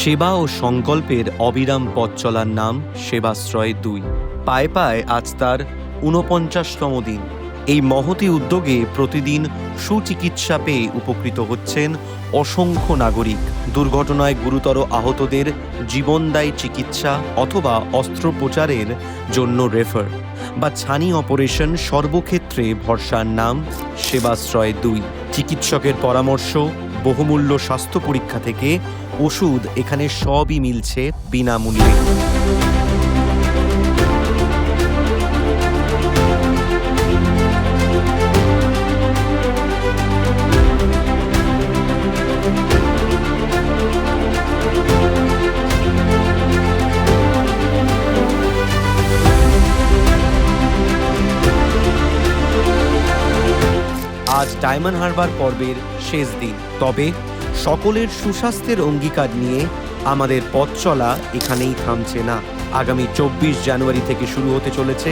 সেবা ও সংকল্পের অবিরাম পথ চলার নাম সেবাশ্রয় ২। পায়ে পায়ে আজ তার ৪৯তম দিন। এই মহতী উদ্যোগে প্রতিদিন সুচিকিৎসা পেয়ে উপকৃত হচ্ছেন অসংখ্য নাগরিক। দুর্ঘটনায় গুরুতর আহতদের জীবনদায়ী চিকিৎসা অথবা অস্ত্রোপচারের জন্য রেফার বা ছানি অপারেশন, সর্বক্ষেত্রে ভরসার নাম সেবাশ্রয় ২। চিকিৎসকের পরামর্শ, বহুমূল্য স্বাস্থ্য পরীক্ষা থেকে ওষুধ, এখানে সবই মিলছে বিনামূল্যে। আজ ডায়মন্ড হারবার পর্বের শেষ দিন, তবে সকলের সুস্বাস্থ্যের অঙ্গীকার নিয়ে আমাদের পথ চলা এখানেই থামছে না। আগামী ২৪ জানুয়ারি থেকে শুরু হতে চলেছে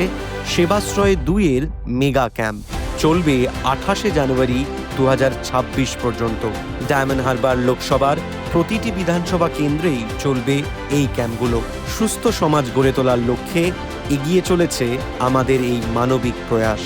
সেবাশ্রয় ২-এর মেগা ক্যাম্প। চলবে ২৮শে জানুয়ারি ২০২৬ পর্যন্ত। ডায়মন্ড হারবার লোকসভার প্রতিটি বিধানসভা কেন্দ্রেই চলবে এই ক্যাম্পগুলো। সুস্থ সমাজ গড়ে তোলার লক্ষ্যে এগিয়ে চলেছে আমাদের এই মানবিক প্রয়াস।